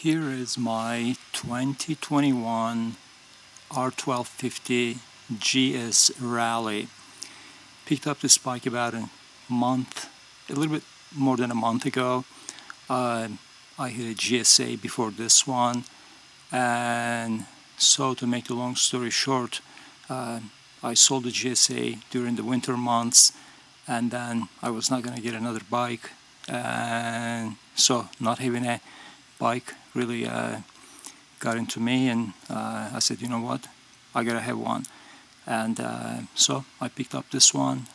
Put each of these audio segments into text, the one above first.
Here is my 2021 R1250 GS Rally. Picked up this bike about a little bit more than a month ago. I hit a GSA before this one, and so to make the long story short, I sold the GSA during the winter months, and then I was not going to get another bike, and so not having a bike really got into me, and I said, you know what, I gotta have one. And so I picked up this one.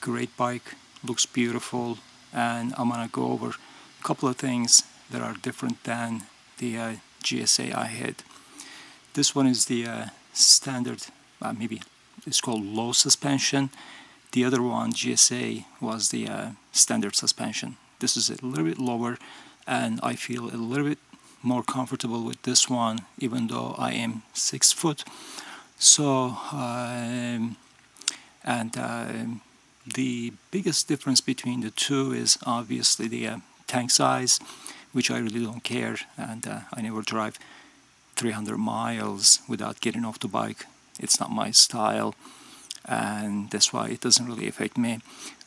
Great bike, looks beautiful, and I'm gonna go over a couple of things that are different than the GSA I had. This one is the standard, maybe it's called low suspension. The other one, GSA, was the standard suspension. This is a little bit lower, and I feel a little bit more comfortable with this one, even though I am 6 foot. So, the biggest difference between the two is obviously the tank size, which I really don't care, and I never drive 300 miles without getting off the bike. It's not my style, and that's why it doesn't really affect me.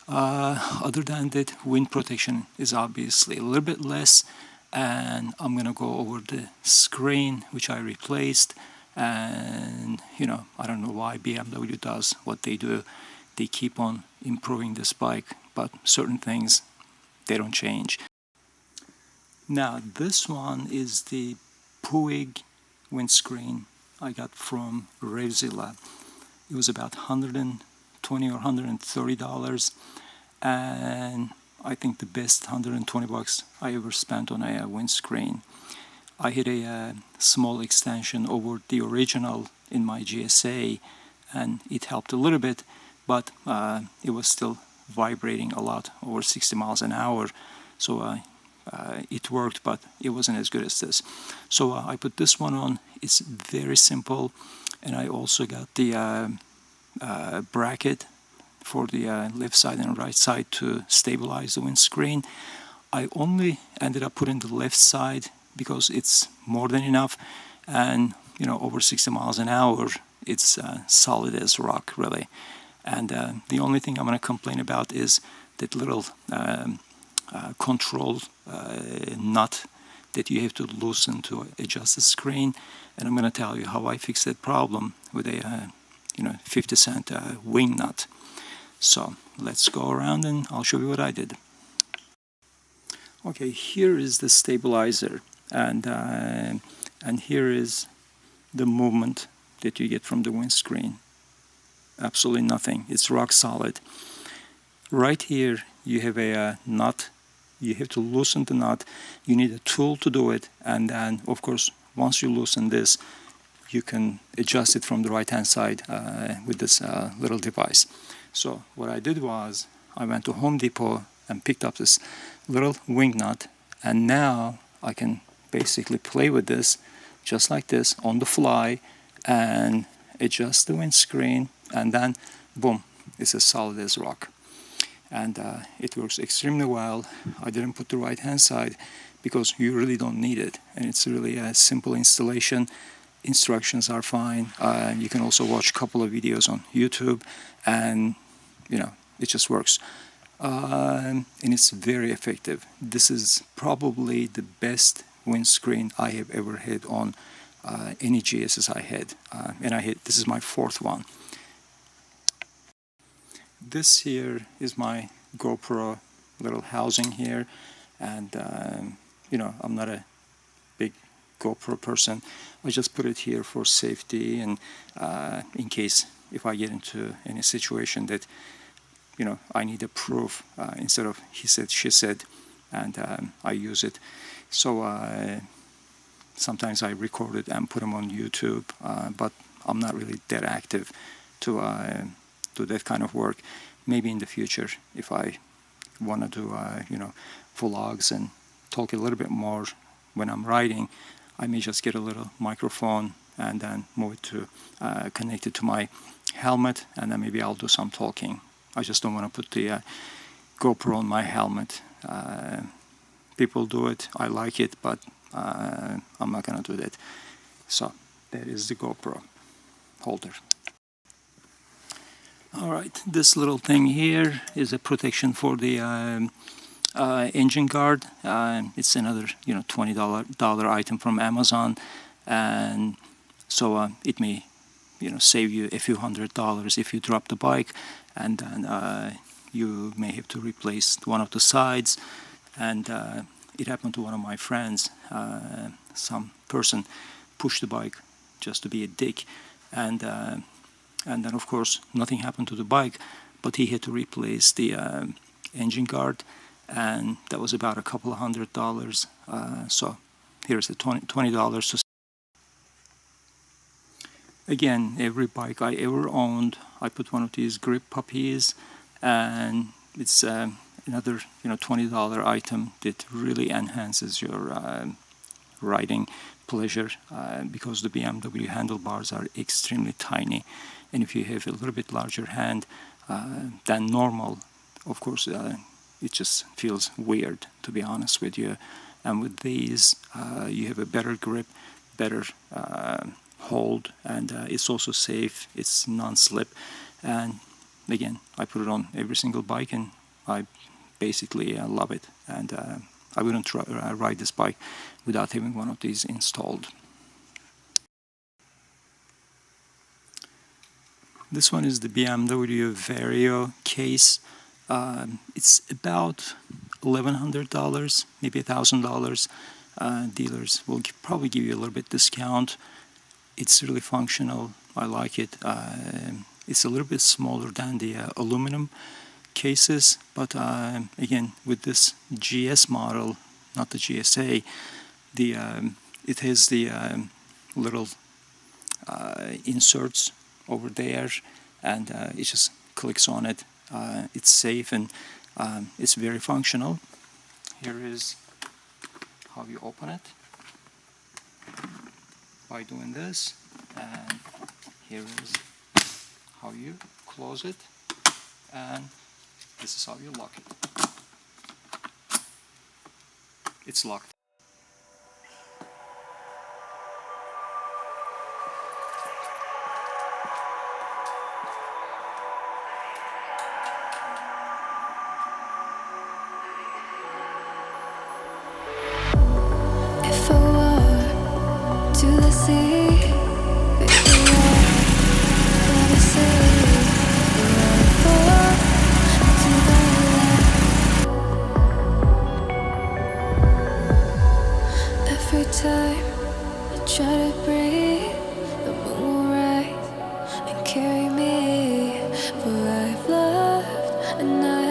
Other than that, wind protection is obviously a little bit less, and I'm gonna go over the screen which I replaced. And you know, I don't know why BMW does what they do. They keep on improving this bike, but certain things, they don't change. Now this one is the Puig windscreen I got from Revzilla. It was about $120 or $130, and I think the best $120 I ever spent on a windscreen. I hit a small extension over the original in my GSA, and it helped a little bit, but it was still vibrating a lot, over 60 miles an hour. So it worked, but it wasn't as good as this. So I put this one on. It's very simple, and I also got the bracket for the left side and right side to stabilize the windscreen. I only ended up putting the left side because it's more than enough, and you know, over 60 miles an hour, it's solid as rock, really. And the only thing I'm going to complain about is that little control nut that you have to loosen to adjust the screen, and I'm going to tell you how I fixed that problem with a 50-cent wing nut. So let's go around and I'll show you what I did. Okay, here is the stabilizer, and here is the movement that you get from the windscreen. Absolutely nothing. It's rock solid. Right here you have a nut. You have to loosen the nut. You need a tool to do it, and then of course once you loosen this, you can adjust it from the right hand side with this little device. So what I did was I went to Home Depot and picked up this little wing nut, and now I can basically play with this just like this on the fly and adjust the windscreen, and then boom, it's as solid as rock. And it works extremely well. I didn't put the right hand side because you really don't need it, and it's really a simple installation. Instructions are fine. You can also watch a couple of videos on YouTube, and you know, it just works. And it's very effective. This is probably the best windscreen I have ever had on any GSs I had, and this is my 4th one. This here is my GoPro little housing here, and you know, I'm not a big GoPro person. I just put it here for safety, and in case if I get into any situation that, you know, I need a proof instead of he said, she said, and I use it. So sometimes I record it and put them on YouTube, but I'm not really that active to do that kind of work. Maybe in the future, if I want to do vlogs and talk a little bit more when I'm riding, I may just get a little microphone and then move it to connect it to my helmet, and then maybe I'll do some talking. I just don't want to put the GoPro on my helmet. People do it, I like it, but I'm not gonna do that. So that is the GoPro holder. Alright, this little thing here is a protection for the engine guard. It's another $20 item from Amazon, and so it may save you a few $100s if you drop the bike, and then you may have to replace one of the sides. And it happened to one of my friends. Some person pushed the bike just to be a dick, and then of course nothing happened to the bike, but he had to replace the engine guard, and that was about a couple of $100. So here's the $20 to. Again, every bike I ever owned, I put one of these grip puppies, and it's another $20 item that really enhances your riding pleasure, because the BMW handlebars are extremely tiny, and if you have a little bit larger hand than normal, of course it just feels weird, to be honest with you. And with these you have a better grip, better hold, and it's also safe, it's non-slip. And again, I put it on every single bike, and I basically love it, and I wouldn't ride this bike without having one of these installed. This one is the BMW Vario case. It's about $1,100, maybe $1,000. Dealers will probably give you a little bit discount. It's really functional. I like it. It's a little bit smaller than the aluminum cases, but again, with this GS model, not the GSA, it has the little inserts over there, and it just clicks on it. It's safe, and it's very functional. Here is how you open it, by doing this, and here is how you close it, and this is how you lock it. It's locked. If I were to the sea, every time I try to breathe, the moon will rise and carry me. For I've loved and I